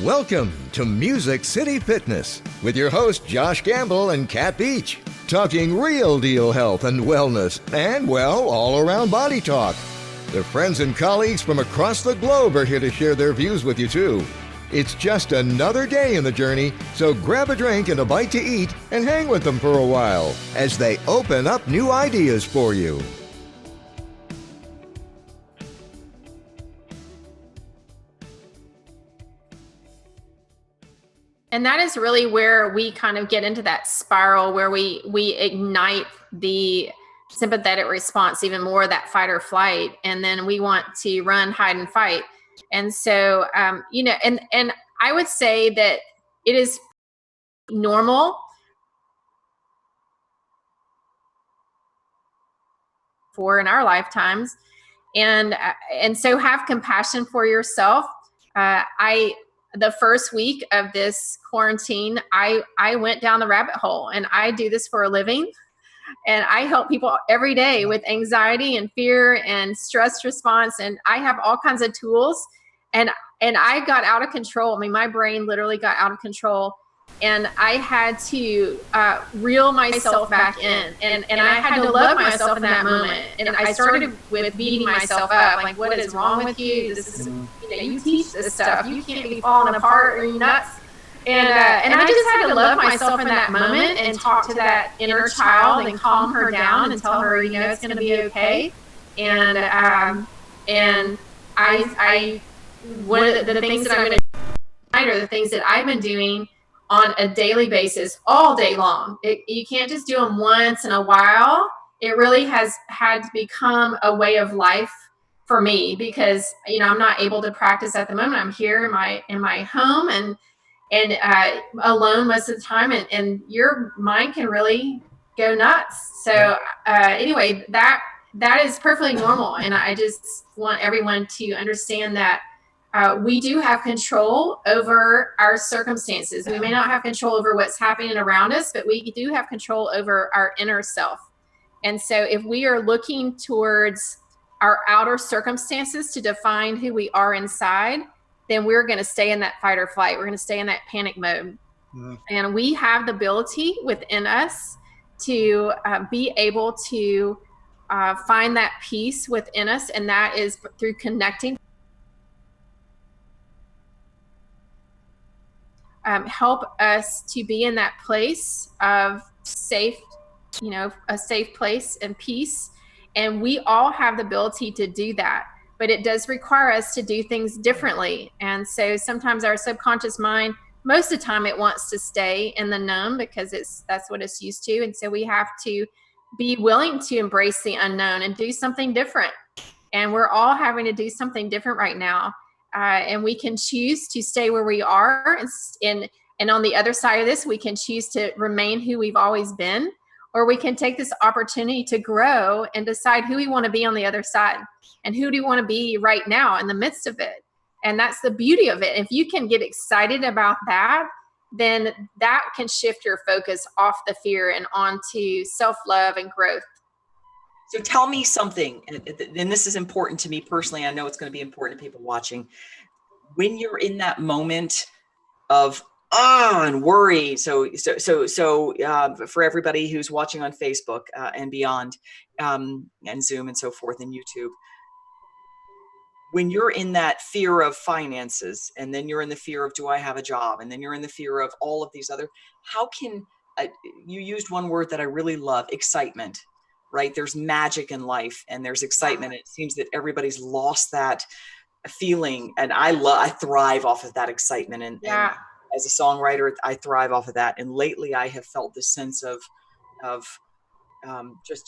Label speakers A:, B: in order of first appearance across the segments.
A: Welcome to Music City Fitness with your host Josh Gamble and Kat Beach, talking real deal health and wellness and, well, all around body talk. Their friends and colleagues from across the globe are here to share their views with you too. It's just another day in the journey, so grab a drink and a bite to eat and hang with them for a while as they open up new ideas for you.
B: And that is really where we kind of get into that spiral where we ignite the sympathetic response even more, that fight or flight. And then we want to run, hide, and fight. And so, and I would say that it is normal for in our lifetimes. And so have compassion for yourself. The first week of this quarantine, I went down the rabbit hole, and I do this for a living. And I help people every day with anxiety and fear and stress response. And I have all kinds of tools, and I got out of control. I mean, my brain literally got out of control, and I had to reel myself back in. And I had to love myself in that moment. And I started with beating myself up. Like, what is wrong with you? This is, you teach this stuff. You can't be falling apart or you nuts. And I just had to love myself in that moment and talk to that inner child and calm her down and tell her, it's going to be okay. And I one of the things that I'm going to do tonight are the things that I've been doing on a daily basis all day long. You can't just do them once in a while. It really has had to become a way of life for me because, I'm not able to practice at the moment. I'm here in my home and alone most of the time, and your mind can really go nuts. So anyway, that is perfectly normal. And I just want everyone to understand that we do have control over our circumstances. We may not have control over what's happening around us, but we do have control over our inner self. And so if we are looking towards our outer circumstances to define who we are inside, then we're going to stay in that fight or flight. We're going to stay in that panic mode. Mm-hmm. And we have the ability within us to be able to find that peace within us. And that is through connecting. Help us to be in that place of safe, a safe place and peace. And we all have the ability to do that. But it does require us to do things differently. And so sometimes our subconscious mind, most of the time it wants to stay in the numb because that's what it's used to. And so we have to be willing to embrace the unknown and do something different. And we're all having to do something different right now. And we can choose to stay where we are. And on the other side of this, we can choose to remain who we've always been, or we can take this opportunity to grow and decide who we want to be on the other side. And who do you want to be right now in the midst of it? And that's the beauty of it. If you can get excited about that, then that can shift your focus off the fear and onto self-love and growth.
C: So tell me something, and this is important to me personally. I know it's going to be important to people watching. When you're in that moment of and worry, so for everybody who's watching on Facebook and beyond, and Zoom and so forth, and YouTube, when you're in that fear of finances, and then you're in the fear of, do I have a job? And then you're in the fear of all of these other, how can, you used one word that I really love, excitement, right? There's magic in life and there's excitement. It seems that everybody's lost that feeling. And I thrive off of that excitement. And as a songwriter, I thrive off of that. And lately I have felt this sense of just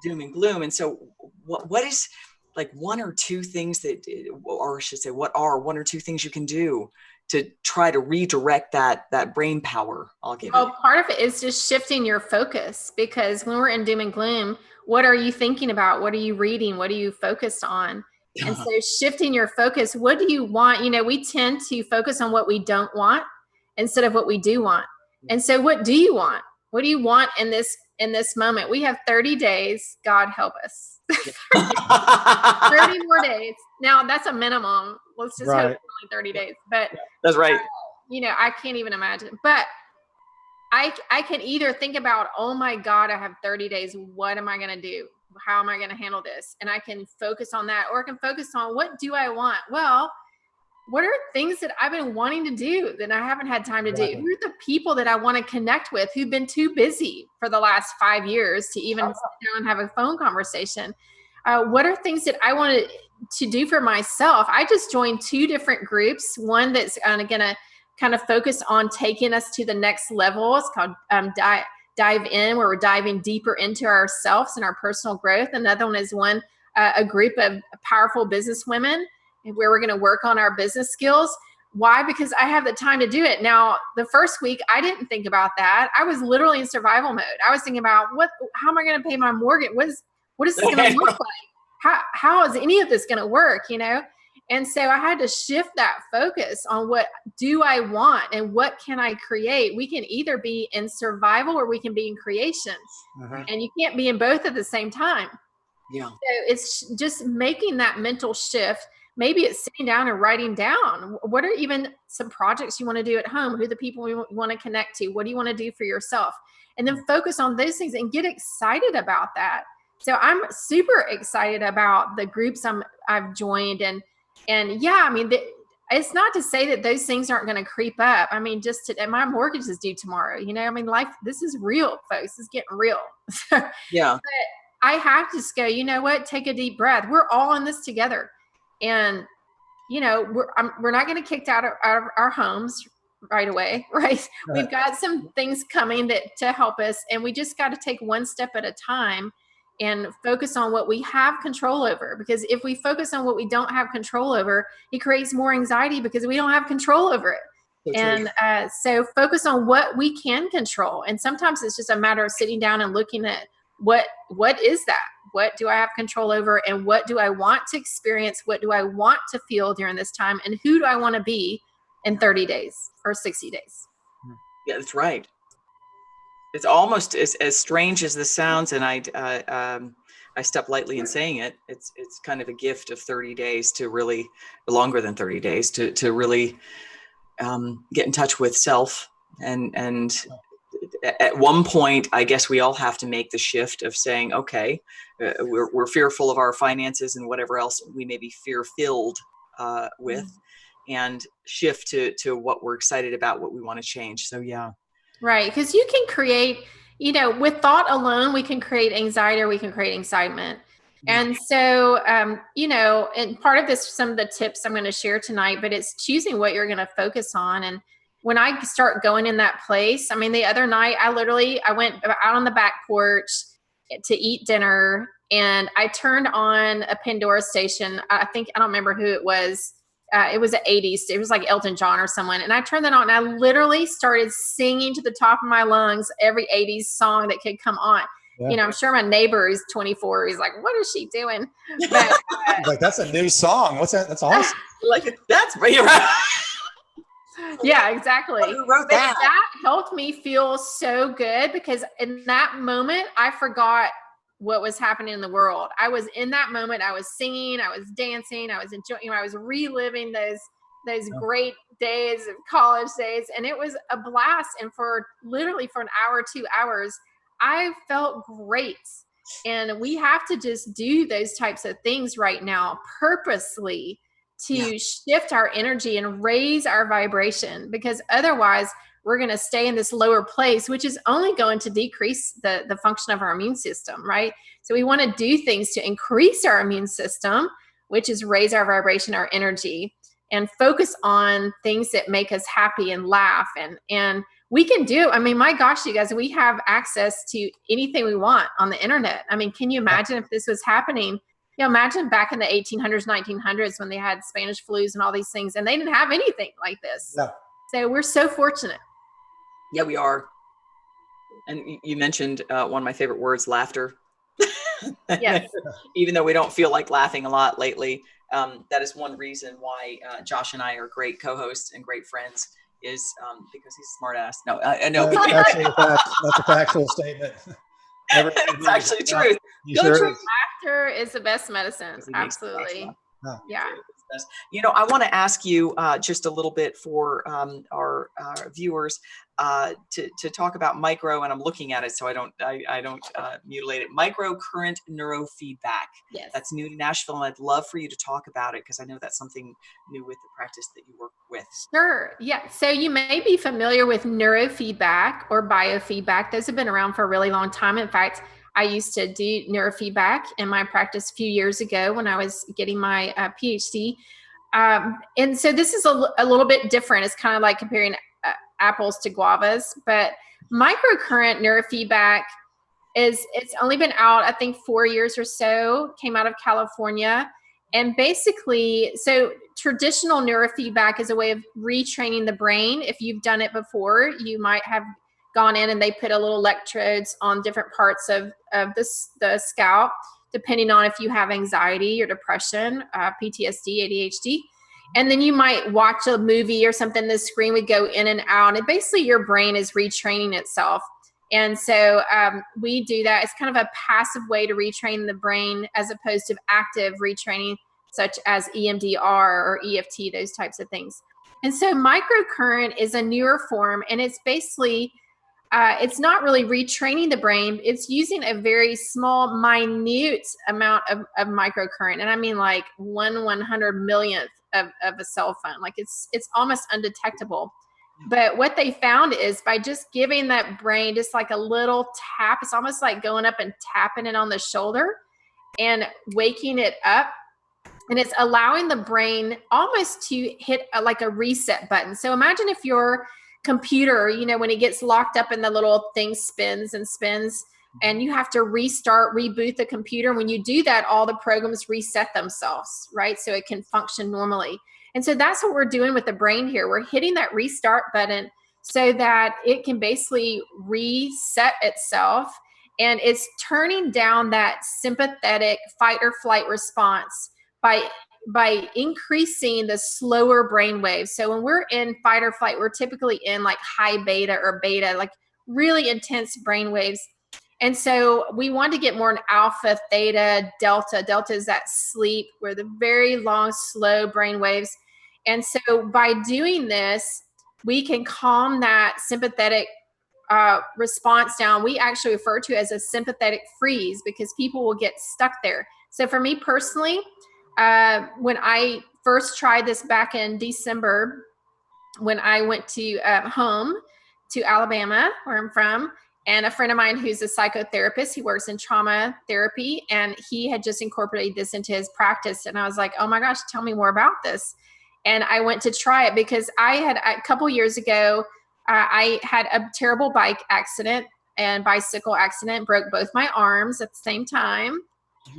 C: doom and gloom. And so what is like one or two things that, or I should say, what are one or two things you can do to try to redirect that brain power?
B: Part of it is just shifting your focus, because when we're in doom and gloom, what are you thinking about? What are you reading? What are you focused on? And so shifting your focus, what do you want? We tend to focus on what we don't want instead of what we do want. And so what do you want? What do you want in this moment? We have 30 days. God help us. 30 more days. Now that's a minimum. Let's just hope it's only 30 days. But
C: that's right.
B: I can't even imagine. But I can either think about, oh my God, I have 30 days. What am I going to do? How am I going to handle this? And I can focus on that, or I can focus on, what do I want? Well, what are things that I've been wanting to do that I haven't had time to do? Who are the people that I want to connect with who've been too busy for the last 5 years to even sit down and have a phone conversation? What are things that I wanted to do for myself? I just joined 2 different groups. One that's going to kind of focus on taking us to the next level. It's called Dive In, where we're diving deeper into ourselves and our personal growth. Another one is a group of powerful business women, where we're going to work on our business skills. Why? Because I have the time to do it. Now, the first week, I didn't think about that. I was literally in survival mode. I was thinking about how am I going to pay my mortgage? What is this going to look like? How is any of this going to work? And so I had to shift that focus on, what do I want and what can I create? We can either be in survival or we can be in creation. And you can't be in both at the same time.
C: Yeah.
B: So it's just making that mental shift. Maybe it's sitting down and writing down, what are even some projects you want to do at home? Who are the people you want to connect to? What do you want to do for yourself? And then focus on those things and get excited about that. So I'm super excited about the groups I've joined. And yeah, I mean, it's not to say that those things aren't going to creep up. I mean, and my mortgage is due tomorrow. I mean, life, this is real, folks. It's getting real.
C: Yeah.
B: But I have to just go, you know what? Take a deep breath. We're all in this together. And, we're not going to kicked out of our homes right away, right? We've got some things coming to help us. And we just got to take one step at a time and focus on what we have control over. Because if we focus on what we don't have control over, it creates more anxiety because we don't have control over it. So focus on what we can control. And sometimes it's just a matter of sitting down and looking at what is that? What do I have control over? And what do I want to experience? What do I want to feel during this time? And who do I want to be in 30 days or 60 days?
C: Yeah, that's right. It's almost as strange as this sounds, and I step lightly in saying it. It's kind of a gift of 30 days to really, longer than 30 days to really get in touch with self. And at one point, I guess we all have to make the shift of saying, okay, we're fearful of our finances and whatever else we may be fear-filled with, and shift to what we're excited about, what we want to change. So yeah.
B: Right. Because you can create, with thought alone, we can create anxiety or we can create excitement. And so, and part of this, some of the tips I'm going to share tonight, but it's choosing what you're going to focus on. And when I start going in that place, I mean, the other night, I went out on the back porch to eat dinner, and I turned on a Pandora station. I don't remember who it was. It was the 80s. It was like Elton John or someone. And I turned that on and I literally started singing to the top of my lungs every 80s song that could come on. Yeah. I'm sure my neighbor is 24. He's like, what is she doing? But,
D: like, that's a new song. What's that? That's awesome.
C: That's right.
B: Yeah, exactly.
C: Who wrote that?
B: That helped me feel so good, because in that moment, I forgot what was happening in the world. I was in that moment. I was singing, I was dancing, I was enjoying, I was reliving those great days of college days. And it was a blast. And for an hour, 2 hours, I felt great. And we have to just do those types of things right now purposely to shift our energy and raise our vibration, because otherwise we're going to stay in this lower place, which is only going to decrease the function of our immune system, right? So we want to do things to increase our immune system, which is raise our vibration, our energy, and focus on things that make us happy and laugh. And we can do, I mean, my gosh, you guys, we have access to anything we want on the internet. I mean, can you imagine if this was happening? Imagine back in the 1800s, 1900s, when they had Spanish flus and all these things, and they didn't have anything like this. No. So we're so fortunate.
C: Yeah, we are. And you mentioned one of my favorite words, laughter.
B: Yes.
C: Even though we don't feel like laughing a lot lately, that is one reason why Josh and I are great co-hosts and great friends, is because he's a smart ass. No, I know.
D: Actually, that's a factual statement.
C: It's actually true.
D: You sure is.
B: Laughter is the best medicine. Absolutely. Yeah.
C: I want to ask you just a little bit for our viewers to talk about micro, and I'm looking at it so I don't mutilate it. Microcurrent neurofeedback.
B: Yes.
C: That's new to Nashville, and I'd love for you to talk about it because I know that's something new with the practice that you work with.
B: Sure. Yeah. So you may be familiar with neurofeedback or biofeedback. Those have been around for a really long time. In fact, I used to do neurofeedback in my practice a few years ago when I was getting my PhD. And so this is a little bit different. It's kind of like comparing apples to guavas, but microcurrent neurofeedback it's only been out, I think 4 years or so, came out of California. And basically, so traditional neurofeedback is a way of retraining the brain. If you've done it before, you might have gone in and they put a little electrodes on different parts of the scalp, depending on if you have anxiety or depression, PTSD, ADHD. And then you might watch a movie or something, the screen would go in and out. And basically your brain is retraining itself. And so we do that. It's kind of a passive way to retrain the brain as opposed to active retraining, such as EMDR or EFT, those types of things. And so microcurrent is a newer form, and it's basically, it's not really retraining the brain. It's using a very small, minute amount of microcurrent. And I mean like 1/100 millionth of a cell phone. Like it's almost undetectable. But what they found is by just giving that brain just like a little tap, it's almost like going up and tapping it on the shoulder and waking it up. And it's allowing the brain almost to hit like a reset button. So imagine if your computer, when it gets locked up and the little thing spins and spins, and you have to reboot the computer. When you do that, all the programs reset themselves, right? So it can function normally. And so that's what we're doing with the brain here. We're hitting that restart button so that it can basically reset itself. And it's turning down that sympathetic fight or flight response by increasing the slower brain waves. So when we're in fight or flight, we're typically in like high beta or beta, like really intense brain waves. And so we want to get more in alpha, theta, delta. Delta is that sleep, where the very long, slow brain waves. And so by doing this, we can calm that sympathetic response down. We actually refer to it as a sympathetic freeze because people will get stuck there. So for me personally, when I first tried this back in December, when I went to home to Alabama, where I'm from, and a friend of mine who's a psychotherapist, he works in trauma therapy, and he had just incorporated this into his practice. And I was like, oh my gosh, tell me more about this. And I went to try it because I had a couple years ago, I had a terrible bike accident and bicycle accident, broke both my arms at the same time.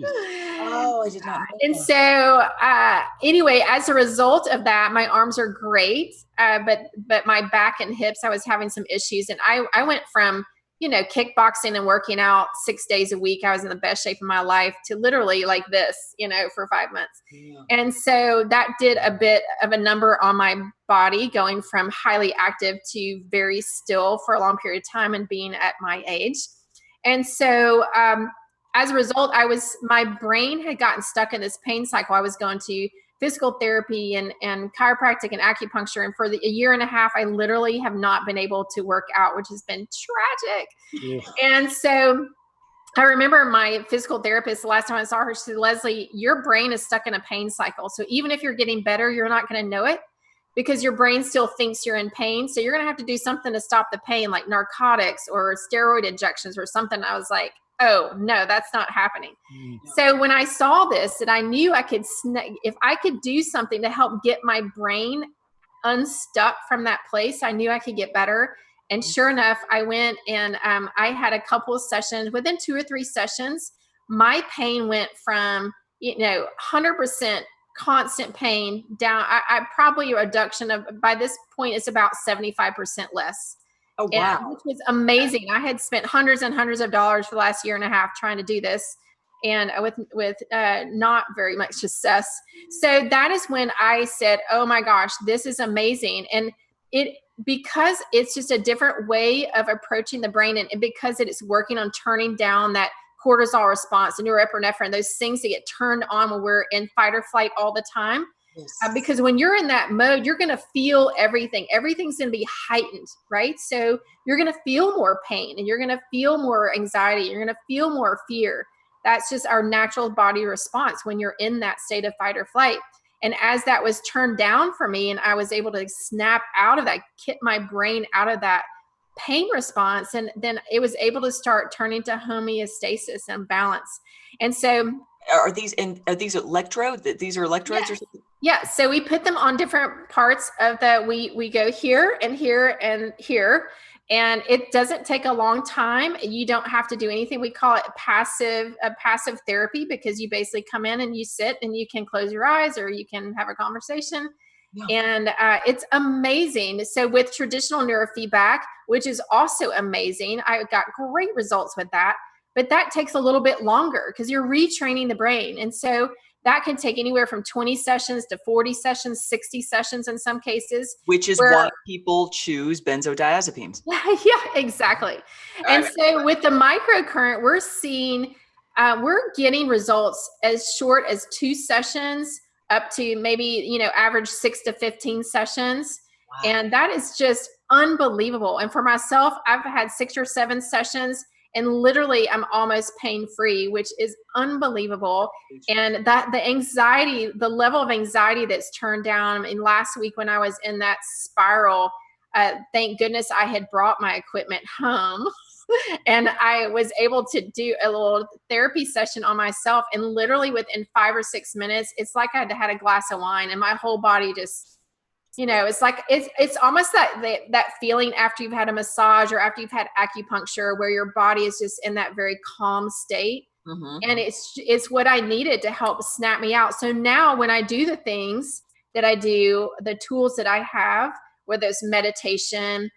C: Oh, I did not know
B: And
C: that.
B: so anyway, as a result of that, my arms are great, but my back and hips, I was having some issues. And I went from kickboxing and working out 6 days a week. I was in the best shape of my life to literally like this, for 5 months.
C: Yeah.
B: And so that did a bit of a number on my body, going from highly active to very still for a long period of time and being at my age. And so as a result, my brain had gotten stuck in this pain cycle. I was going to physical therapy and chiropractic and acupuncture. And for a year and a half, I literally have not been able to work out, which has been tragic.
D: Yeah.
B: And so I remember my physical therapist, the last time I saw her, she said, Leslie, your brain is stuck in a pain cycle. So even if you're getting better, you're not going to know it because your brain still thinks you're in pain. So you're going to have to do something to stop the pain, like narcotics or steroid injections or something. I was like, oh no, that's not happening. So when I saw this, and I knew I could, if I could do something to help get my brain unstuck from that place, I knew I could get better. And sure enough, I went and I had a couple of sessions. Within 2 or 3 sessions, my pain went from 100% constant pain down. I probably a reduction of, by this point, it's about 75% less.
C: Oh, wow.
B: Which was amazing. I had spent hundreds and hundreds of dollars for the last year and a half trying to do this, and with not very much success. So that is when I said, oh my gosh, this is amazing. And because it's just a different way of approaching the brain, and because it is working on turning down that cortisol response and norepinephrine, those things that get turned on when we're in fight or flight all the time.
C: Yes.
B: Because when you're in that mode, you're going to feel everything. Everything's going to be heightened, right? So you're going to feel more pain, and you're going to feel more anxiety. You're going to feel more fear. That's just our natural body response when you're in that state of fight or flight. And as that was turned down for me, and I was able to snap out of that, get my brain out of that pain response, and then it was able to start turning to homeostasis and balance. And so
C: Are these electrodes? These are electrodes or something?
B: yeah, so we put them on different parts of we go here and here and here, and it doesn't take a long time. You don't have to do anything. We call it passive therapy, because you basically come in and you sit and you can close your eyes or you can have a conversation. Yeah. And it's amazing. So with traditional neurofeedback, which is also amazing, I got great results with that. But that takes a little bit longer because you're retraining the brain. And so that can take anywhere from 20 sessions to 40 sessions, 60 sessions in some cases.
C: Which is why people choose benzodiazepines.
B: Yeah, exactly. And so with the microcurrent, we're getting results as short as 2 sessions up to maybe, average 6 to 15 sessions. Wow. And that is just unbelievable. And for myself, I've had 6 or 7 sessions, and literally I'm almost pain-free, which is unbelievable. And that the anxiety, the level of anxiety that's turned down. In last week when I was in that spiral, thank goodness I had brought my equipment home and I was able to do a little therapy session on myself. And literally within 5 or 6 minutes, it's like I had a glass of wine and my whole body just, it's like, it's almost that feeling after you've had a massage or after you've had acupuncture, where your body is just in that very calm state. Mm-hmm. And it's what I needed to help snap me out. So now when I do the things that I do, the tools that I have, whether it's meditation,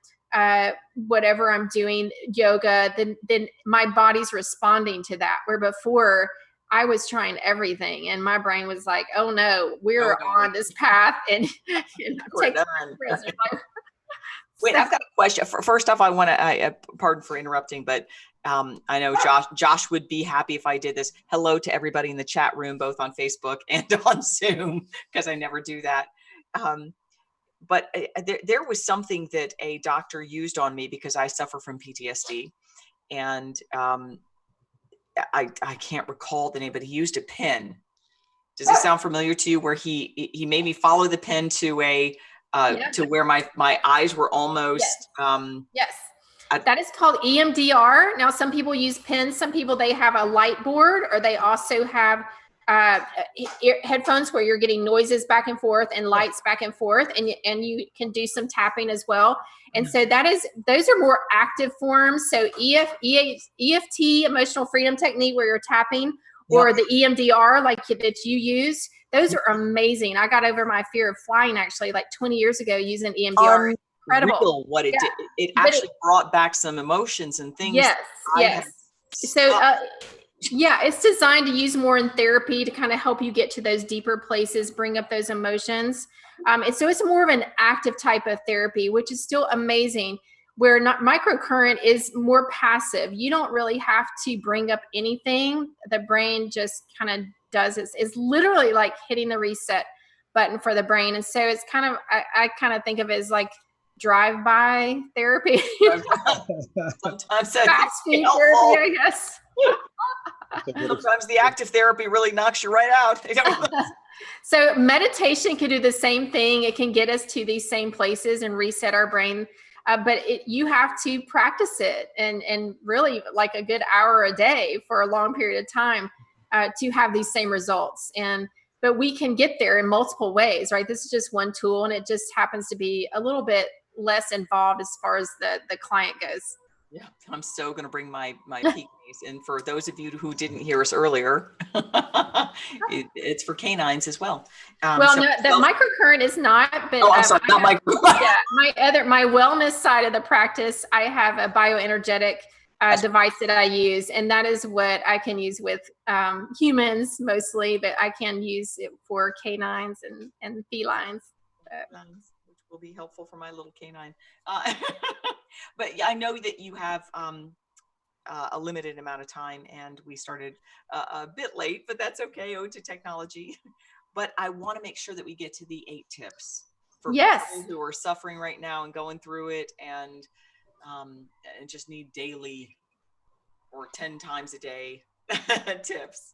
B: whatever I'm doing, yoga, then my body's responding to that. Where before I was trying everything and my brain was like, oh no, we're on this path and take
C: Wait, I've got a question. First off, I want to, pardon for interrupting, but I know Josh would be happy if I did this. Hello to everybody in the chat room, both on Facebook and on Zoom, because I never do that. But there was something that a doctor used on me because I suffer from PTSD. And I can't recall the name, but he used a pen. Does this sound familiar to you? Where he made me follow the pen to to where my eyes were almost.
B: Yes. That is called EMDR. Now, some people use pens. Some people, they have a light board, or they also have headphones where you're getting noises back and forth and lights back and forth, and you can do some tapping as well. And so those are more active forms. So EFT, emotional freedom technique, where you're tapping, or the EMDR like that you use. Those are amazing. I got over my fear of flying actually like 20 years ago using EMDR. Incredible
C: what it did. It actually brought back some emotions and things.
B: Yes. So it's designed to use more in therapy to kind of help you get to those deeper places, bring up those emotions. And so it's more of an active type of therapy, which is still amazing, where microcurrent is more passive. You don't really have to bring up anything. The brain just kind of does it. It's literally like hitting the reset button for the brain. And so it's kind of, I kind of think of it as like drive-by therapy.
C: Sometimes
B: fast food therapy, I guess.
C: Sometimes the active therapy really knocks you right out.
B: So meditation can do the same thing. It can get us to these same places and reset our brain. But you have to practice it and really like a good hour a day for a long period of time to have these same results. But we can get there in multiple ways, right? This is just one tool, and it just happens to be a little bit less involved as far as the client goes.
C: Yeah, I'm so going to bring my peak case. And for those of you who didn't hear us earlier, it's for canines as well.
B: Microcurrent is not. But,
C: I'm sorry, not microcurrent.
B: My wellness side of the practice, I have a bioenergetic device that I use, and that is what I can use with humans mostly, but I can use it for canines and felines.
C: will be helpful for my little canine. But yeah, I know that you have a limited amount of time, and we started a bit late, but that's okay, owed to technology. But I want to make sure that we get to the 8 tips for people who are suffering right now and going through it, and just need daily or 10 times a day tips.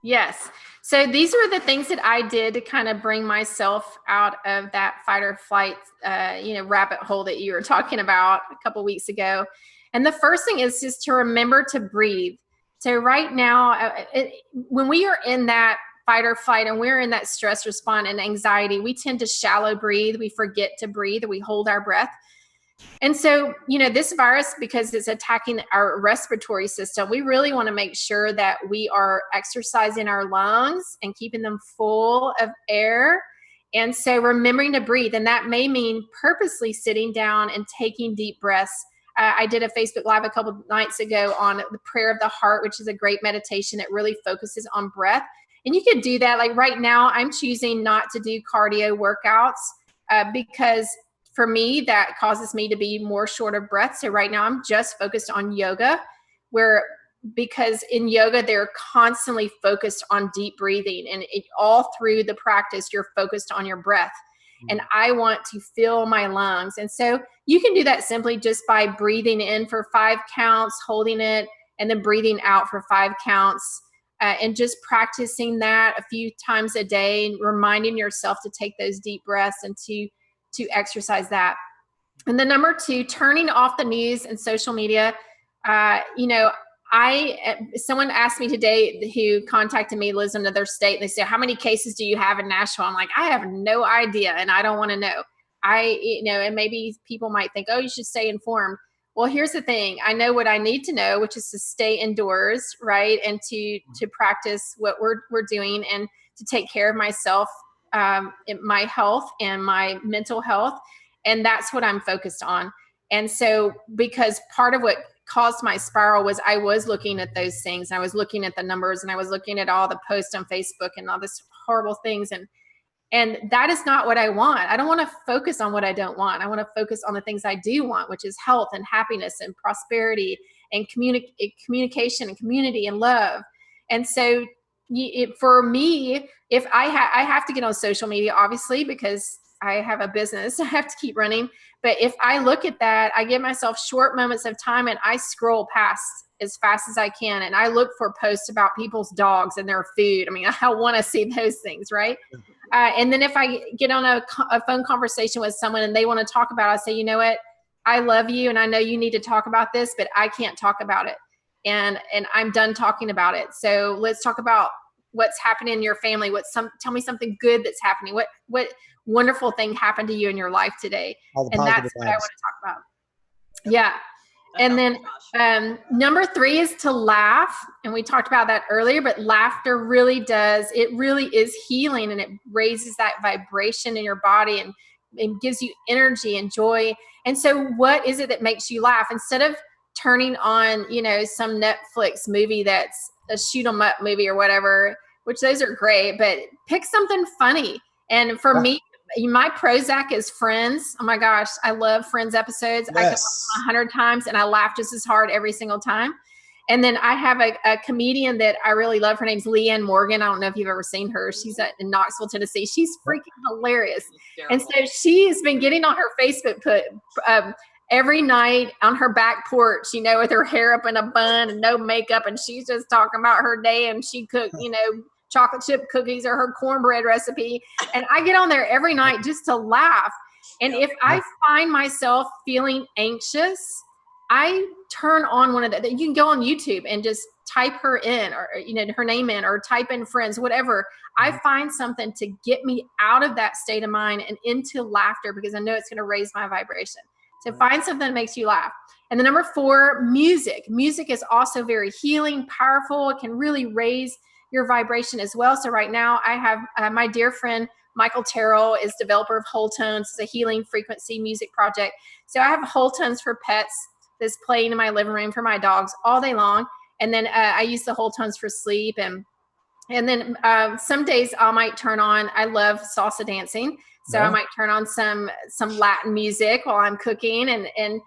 B: Yes. So these were the things that I did to kind of bring myself out of that fight or flight, rabbit hole that you were talking about a couple weeks ago. And the first thing is just to remember to breathe. So right now, when we are in that fight or flight and we're in that stress response and anxiety, we tend to shallow breathe. We forget to breathe. We hold our breath. And so, this virus, because it's attacking our respiratory system, we really want to make sure that we are exercising our lungs and keeping them full of air. And so remembering to breathe, and that may mean purposely sitting down and taking deep breaths. I did a Facebook Live a couple of nights ago on the prayer of the heart, which is a great meditation that really focuses on breath. And you could do that. Like right now, I'm choosing not to do cardio workouts because for me, that causes me to be more short of breath. So right now I'm just focused on yoga, because in yoga, they're constantly focused on deep breathing, and all through the practice, you're focused on your breath. And I want to fill my lungs. And so you can do that simply just by breathing in for 5 counts, holding it, and then breathing out for 5 counts. And just practicing that a few times a day, and reminding yourself to take those deep breaths and to exercise that. And then number 2, turning off the news and social media. Someone asked me today who contacted me, lives in another state, and they said, how many cases do you have in Nashville? I'm like, I have no idea, and I don't want to know. And maybe people might think, oh, you should stay informed. Well, here's the thing. I know what I need to know, which is to stay indoors, right? And to practice what we're doing, and to take care of myself, my health and my mental health. And that's what I'm focused on. And so, because part of what caused my spiral was I was looking at those things, and I was looking at the numbers, and I was looking at all the posts on Facebook and all this horrible things. And that is not what I want. I don't want to focus on what I don't want. I want to focus on the things I do want, which is health and happiness and prosperity and communication and community and love. And so for me, if I have to get on social media, obviously, because I have a business I have to keep running. But if I look at that, I give myself short moments of time, and I scroll past as fast as I can. And I look for posts about people's dogs and their food. I mean, I want to see those things, right? And then if I get on a phone conversation with someone and they want to talk about it, I say, you know what? I love you, and I know you need to talk about this, but I can't talk about it. And I'm done talking about it. So let's talk about what's happening in your family. Tell me something good that's happening. What wonderful thing happened to you in your life today? And that's what I want to talk about. Yeah. And then number 3 is to laugh. And we talked about that earlier, but laughter really is healing, and it raises that vibration in your body, and it gives you energy and joy. And so what is it that makes you laugh? Instead of turning on, some Netflix movie that's a shoot 'em up movie or whatever, which those are great, but pick something funny. And for me, my Prozac is Friends. Oh my gosh, I love Friends episodes. Yes. I can watch them 100 times, and I laugh just as hard every single time. And then I have a comedian that I really love. Her name's Leanne Morgan. I don't know if you've ever seen her. She's in Knoxville, Tennessee. She's freaking hilarious. And so she's been getting on her Facebook every night on her back porch, with her hair up in a bun and no makeup. And she's just talking about her day, and she cooked, chocolate chip cookies or her cornbread recipe. And I get on there every night just to laugh. And if I find myself feeling anxious, I turn on one of the, you can go on YouTube and just type her in, or, her name in, or type in Friends, whatever. I find something to get me out of that state of mind and into laughter, because I know it's going to raise my vibration. So find something that makes you laugh. And the number 4, music. Music is also very healing, powerful. It can really raise your vibration as well. So right now I have my dear friend Michael Terrell is developer of Whole Tones. It's a healing frequency music project. So I have Whole Tones for Pets that's playing in my living room for my dogs all day long. And then I use the Whole Tones for sleep. And And then some days I might turn on, I love salsa dancing. So I might turn on some Latin music while I'm cooking, and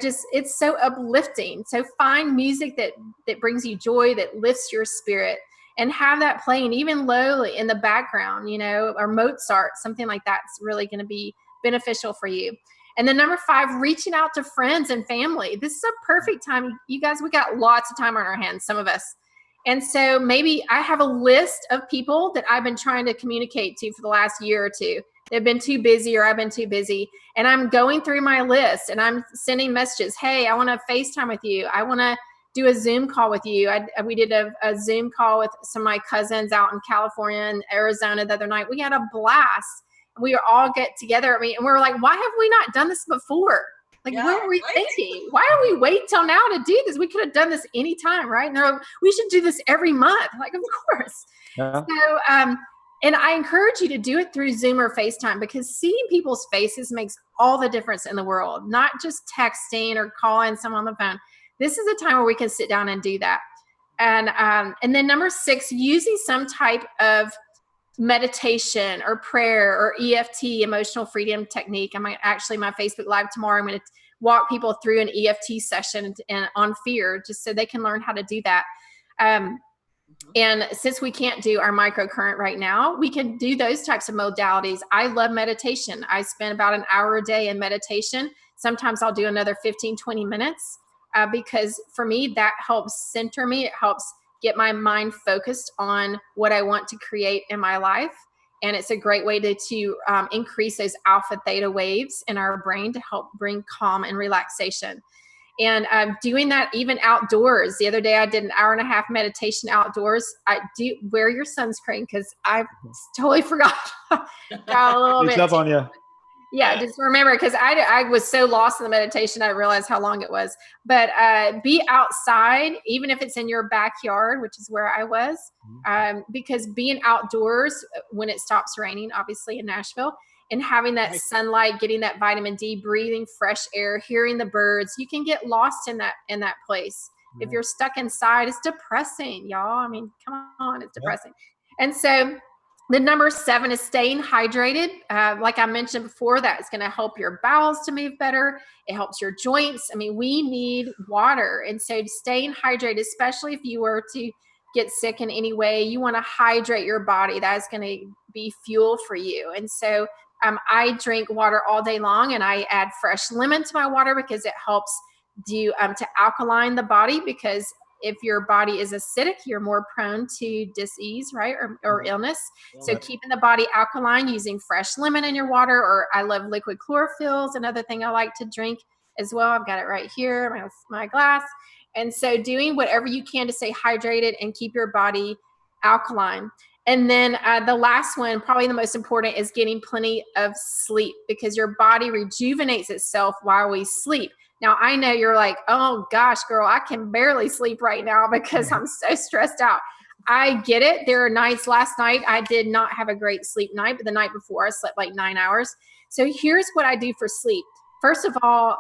B: just, it's so uplifting. So find music that brings you joy, that lifts your spirit, and have that playing even lowly in the background, or Mozart, something like that's really going to be beneficial for you. And then number 5, reaching out to friends and family. This is a perfect time. You guys, we got lots of time on our hands, some of us. And so maybe I have a list of people that I've been trying to communicate to for the last year or two. They've been too busy, or I've been too busy. And I'm going through my list and I'm sending messages. Hey, I want to FaceTime with you. I want to do a Zoom call with you. We did a Zoom call with some of my cousins out in California and Arizona the other night. We had a blast. We all get together. And we were like, why have we not done this before? Like, what were we thinking? Why do we wait till now to do this? We could have done this anytime, right? No, we should do this every month. Like, of course. Yeah. So, and I encourage you to do it through Zoom or FaceTime, because seeing people's faces makes all the difference in the world, not just texting or calling someone on the phone. This is a time where we can sit down and do that. And then number 6, using some type of meditation or prayer or EFT, emotional freedom technique. I might actually, my Facebook Live tomorrow, I'm going to walk people through an EFT session on fear, just so they can learn how to do that. And since we can't do our microcurrent right now, we can do those types of modalities. I love meditation. I spend about an hour a day in meditation. Sometimes I'll do another 15, 20 minutes because for me, that helps center me. It helps get my mind focused on what I want to create in my life. And it's a great way to increase those alpha theta waves in our brain to help bring calm and relaxation. And doing that even outdoors. The other day I did an hour and a half meditation outdoors. I do wear your sunscreen because I totally forgot. Got a little bit
D: up on you.
B: Yeah, just remember, because I was so lost in the meditation, I realized how long it was. But be outside, even if it's in your backyard, which is where I was, because being outdoors when it stops raining, obviously in Nashville, and having that sunlight, getting that vitamin D, breathing fresh air, hearing the birds, you can get lost in that place. If you're stuck inside, it's depressing, y'all. I mean, come on, it's depressing. And so the number 7 is staying hydrated. Like I mentioned before, that's going to help your bowels to move better. It helps your joints. I mean, we need water. And so staying hydrated, especially if you were to get sick in any way, you want to hydrate your body. That's going to be fuel for you. And so I drink water all day long, and I add fresh lemon to my water because it helps to alkaline the body, because if your body is acidic, you're more prone to disease, right? Or illness. So keeping the body alkaline, using fresh lemon in your water, or I love liquid chlorophyll is another thing I like to drink as well. I've got it right here, my glass. And so doing whatever you can to stay hydrated and keep your body alkaline. And then the last one, probably the most important, is getting plenty of sleep, because your body rejuvenates itself while we sleep. Now, I know you're like, oh gosh, girl, I can barely sleep right now because I'm so stressed out. I get it. There are nights, last night, I did not have a great sleep night, but the night before I slept like 9 hours. So here's what I do for sleep. First of all,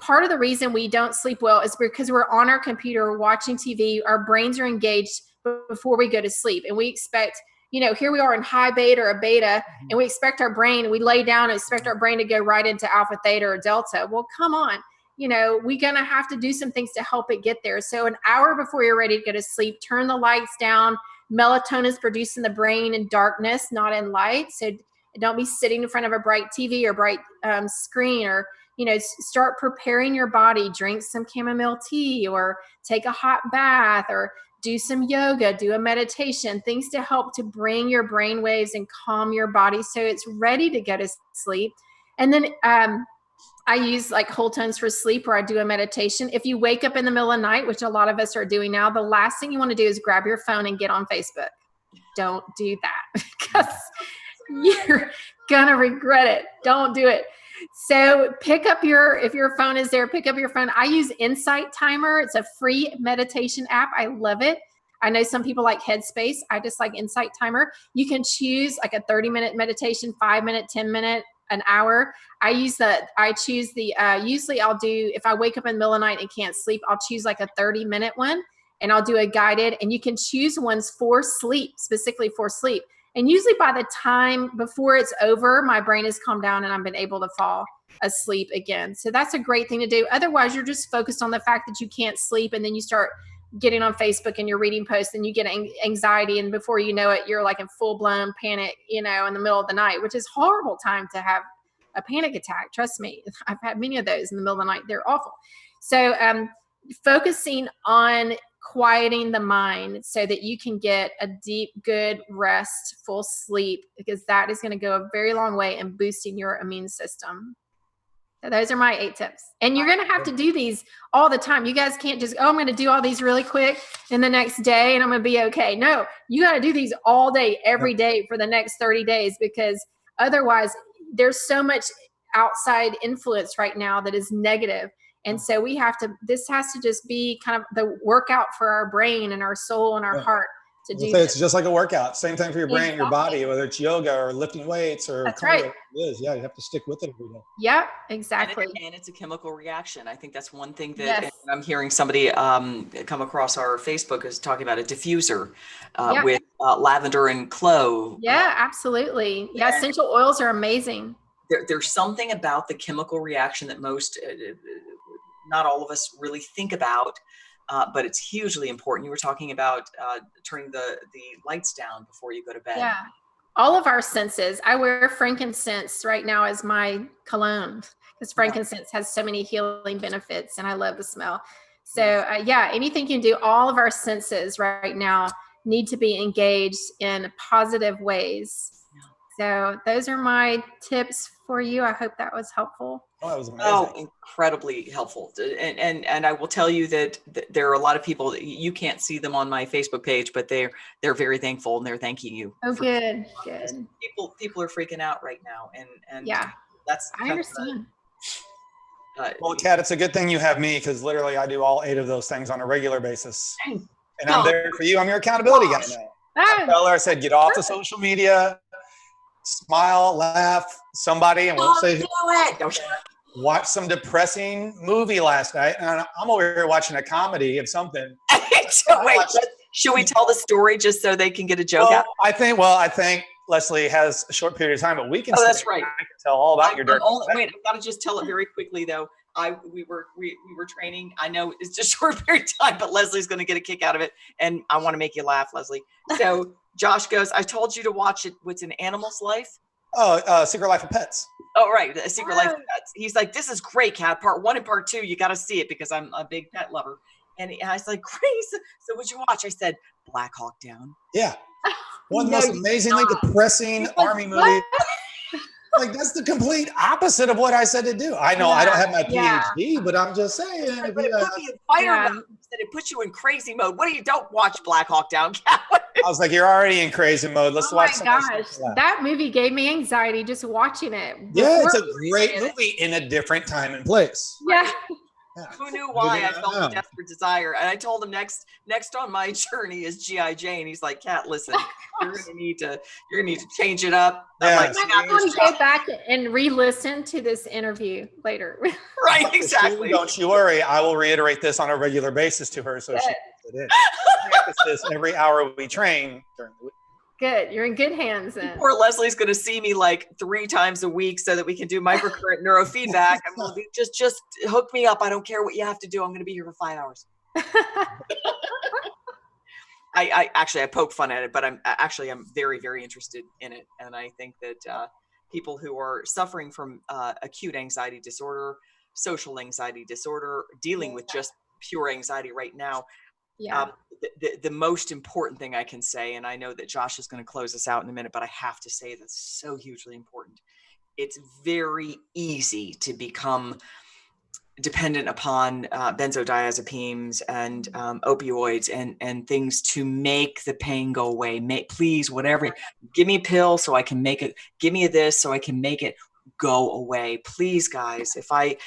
B: part of the reason we don't sleep well is because we're on our computer watching TV. Our brains are engaged before we go to sleep. And we expect, here we are in high beta or a beta, and we expect our brain, we lay down and expect our brain to go right into alpha, theta, or delta. Well, come on. We're going to have to do some things to help it get there. So an hour before you're ready to go to sleep, turn the lights down. Melatonin is produced in the brain in darkness, not in light. So don't be sitting in front of a bright TV or bright screen, or, start preparing your body. Drink some chamomile tea, or take a hot bath, or do some yoga, do a meditation, things to help to bring your brain waves and calm your body so it's ready to go to sleep. And then I use like whole tones for sleep, where I do a meditation. If you wake up in the middle of the night, which a lot of us are doing now, the last thing you want to do is grab your phone and get on Facebook. Don't do that, because you're going to regret it. Don't do it. So if your phone is there, pick up your phone. I use Insight Timer. It's a free meditation app. I love it. I know some people like Headspace. I just like Insight Timer. You can choose like a 30-minute meditation, 5-minute, 10-minute, an hour. Usually I'll do, if I wake up in the middle of the night and can't sleep, I'll choose like a 30-minute one. and I'll do a guided, and you can choose ones for sleep, specifically for sleep. And usually by the time before it's over, my brain has calmed down and I've been able to fall asleep again. So that's a great thing to do. Otherwise, you're just focused on the fact that you can't sleep, and then you start getting on Facebook and you're reading posts and you get anxiety, and before you know it, you're like in full-blown panic, in the middle of the night, which is a horrible time to have a panic attack. Trust me, I've had many of those in the middle of the night. They're awful. So focusing on quieting the mind so that you can get a deep, good rest, full sleep, because that is going to go a very long way in boosting your immune system. So those are my 8 tips. And you're going to have to do these all the time. You guys can't just, I'm going to do all these really quick in the next day and I'm going to be okay. No, you got to do these all day, every day for the next 30 days, because otherwise there's so much outside influence right now that is negative. And so this has to just be kind of the workout for our brain and our soul and our heart to do.
D: It's just like a workout. Same thing for your brain, your body, whether it's yoga or lifting weights or
B: that's right.
D: It is. Yeah, you have to stick with it every day.
B: Yep, exactly.
C: And it's a chemical reaction. I think that's one thing that I'm hearing somebody come across our Facebook is talking about a diffuser with lavender and clove.
B: Yeah, absolutely. Yeah, essential oils are amazing.
C: There's something about the chemical reaction that most, not all of us really think about, but it's hugely important. You were talking about turning the lights down before you go to bed.
B: Yeah, all of our senses. I wear frankincense right now as my cologne, because frankincense has so many healing benefits, and I love the smell. So anything you can do, all of our senses right now need to be engaged in positive ways. So those are my tips for you. I hope that was helpful.
D: Oh, that was amazing.
C: Oh, incredibly helpful. And I will tell you that there are a lot of people, you can't see them on my Facebook page, but they're very thankful and they're thanking you.
B: Oh, good.
C: People are freaking out right now. And
B: I understand.
D: Well, Kat, it's a good thing you have me, because literally I do all 8 of those things on a regular basis. And I'm there for you. I'm your accountability guy now. I tell her, I said, get off the social media, smile, laugh, somebody, and we'll say, watch some depressing movie last night. And I'm over here watching a comedy of something.
C: Wait, should we tell the story just so they can get a joke out?
D: I think Leslie has a short period of time, but we can.
C: Oh, that's right.
D: I can tell all about your dark.
C: Wait, I've got to just tell it very quickly though. We were training. I know it's just a short period of time, but Leslie's going to get a kick out of it, and I want to make you laugh, Leslie. So Josh goes, I told you to watch it. What's an Animal's Life?
D: Oh, Secret Life of Pets.
C: Oh, right. The Secret Life of Pets. He's like, this is great, Kat. Part 1 and part 2, you got to see it because I'm a big pet lover. And I was like, great. So what'd you watch? I said, Black Hawk Down.
D: Yeah. One of the most amazingly depressing army movie. Like, that's the complete opposite of what I said to do. I know I don't have my PhD, but I'm just saying.
C: But it put me in fighter mode. It puts you in crazy mode. What do you don't watch Black Hawk Down, Kat?
D: I was like, you're already in crazy mode. Let's watch something.
B: Oh my gosh, that movie gave me anxiety just watching it.
D: Yeah, it's a great movie in a different time and place.
B: Yeah.
C: Who knew why I felt a desperate desire? And I told him next on my journey is G.I. Jane. He's like, Kat, listen, you're gonna need to change it up.
D: Yeah.
B: I'm going to go back and re-listen to this interview later.
C: Right, exactly.
D: Don't you worry. I will reiterate this on a regular basis to her, so she puts it in. Practice this every hour we train during the week.
B: Good. You're in good hands then.
C: Poor Leslie's going to see me like 3 times a week so that we can do microcurrent neurofeedback. I'm going to be, just hook me up. I don't care what you have to do. I'm going to be here for 5 hours. I poke fun at it, but I'm very, very interested in it. And I think that people who are suffering from acute anxiety disorder, social anxiety disorder, dealing with just pure anxiety right now, the most important thing I can say, and I know that Josh is going to close us out in a minute, but I have to say that's so hugely important. It's very easy to become dependent upon benzodiazepines and opioids and things to make the pain go away. Please, whatever, give me a pill so I can make it, give me this so I can make it go away. Please, guys, if I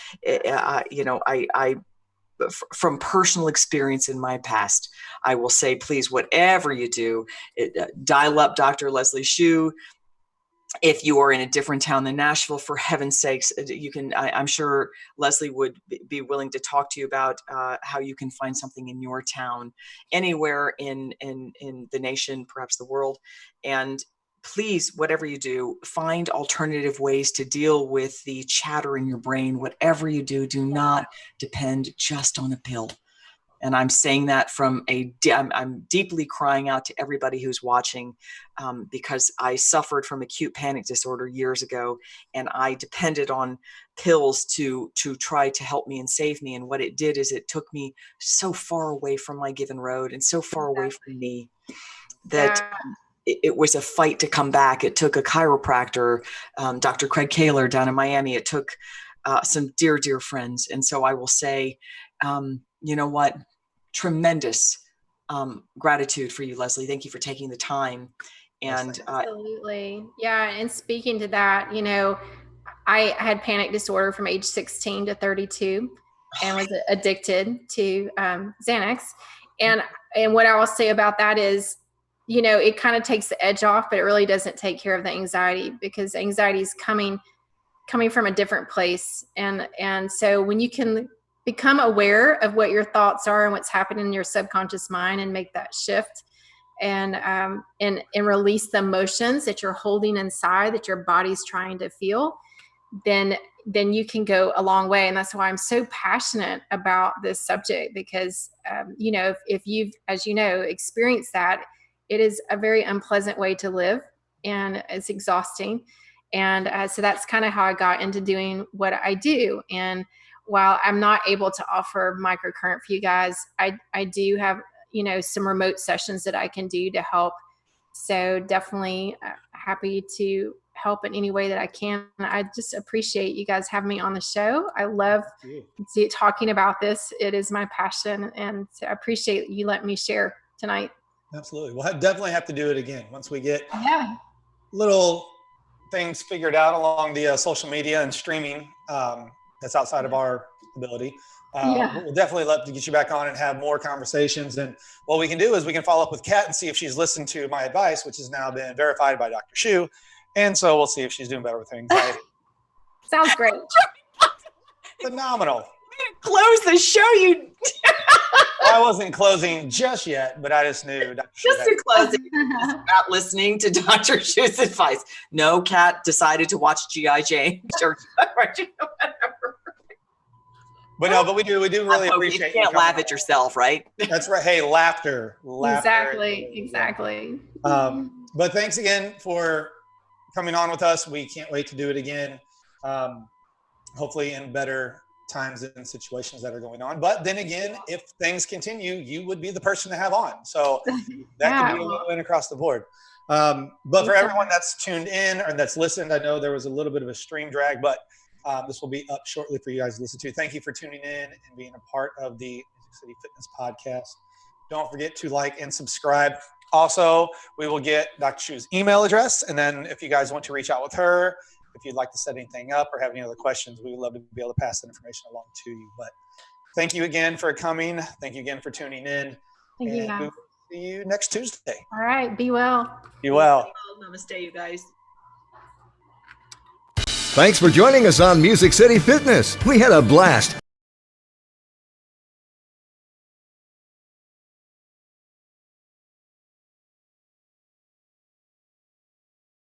C: from personal experience in my past, I will say, please, whatever you do, dial up Dr. Leslie Shew, if you are in a different town than Nashville, for heaven's sakes, you can, I'm sure Leslie would be willing to talk to you about how you can find something in your town, anywhere in the nation, perhaps the world. And please, whatever you do, find alternative ways to deal with the chatter in your brain. Whatever you do, do not depend just on a pill. And I'm saying that from I'm deeply crying out to everybody who's watching, because I suffered from acute panic disorder years ago, and I depended on pills to try to help me and save me. And what it did is it took me so far away from my given road and so far away from me that it was a fight to come back. It took a chiropractor, Dr. Craig Kaler down in Miami. It took some dear, dear friends. And so I will say, you know what? Tremendous gratitude for you, Leslie. Thank you for taking the time. And
B: absolutely. Yeah. And speaking to that, I had panic disorder from age 16 to 32 and was addicted to Xanax. And what I will say about that is, it kind of takes the edge off, but it really doesn't take care of the anxiety, because anxiety is coming from a different place. And so when you can become aware of what your thoughts are and what's happening in your subconscious mind and make that shift and release the emotions that you're holding inside that your body's trying to feel, then you can go a long way. And that's why I'm so passionate about this subject, because, if you've, as you know, experienced that, it is a very unpleasant way to live, and it's exhausting. And so that's kind of how I got into doing what I do. And while I'm not able to offer microcurrent for you guys, I do have, some remote sessions that I can do to help. So definitely happy to help in any way that I can. I just appreciate you guys having me on the show. I love talking about this. It is my passion. And so I appreciate you letting me share tonight.
D: Absolutely. We'll definitely have to do it again once we get little things figured out along the social media and streaming. That's outside of our ability. We'll definitely love to get you back on and have more conversations. And what we can do is we can follow up with Kat and see if she's listened to my advice, which has now been verified by Dr. Shew. And so we'll see if she's doing better with her anxiety.
B: Sounds great.
D: Phenomenal.
C: Close the show, you.
D: I wasn't closing just yet, but I just knew.
C: Just to close it, not listening to Dr. Shew's advice. No, Kat decided to watch G.I. Jane or whatever.
D: But we do really appreciate
C: you. You can't laugh at yourself, right?
D: That's right. Hey, laughter.
B: Exactly.
D: But thanks again for coming on with us. We can't wait to do it again. Hopefully in better times and situations that are going on. But then again, if things continue, you would be the person to have on. So that could be a win-win across the board. But for everyone that's tuned in or that's listened, I know there was a little bit of a stream drag, but this will be up shortly for you guys to listen to. Thank you for tuning in and being a part of the Music City Fitness podcast. Don't forget to like and subscribe. Also, we will get Dr. Shew's email address. And then if you guys want to reach out with her, if you'd like to set anything up or have any other questions, we would love to be able to pass that information along to you. But thank you again for coming. Thank you again for tuning in.
B: Thank you.
D: We will see you next Tuesday.
B: All right. Be well.
D: Be well.
C: Namaste, you guys.
A: Thanks for joining us on Music City Fitness. We had a blast.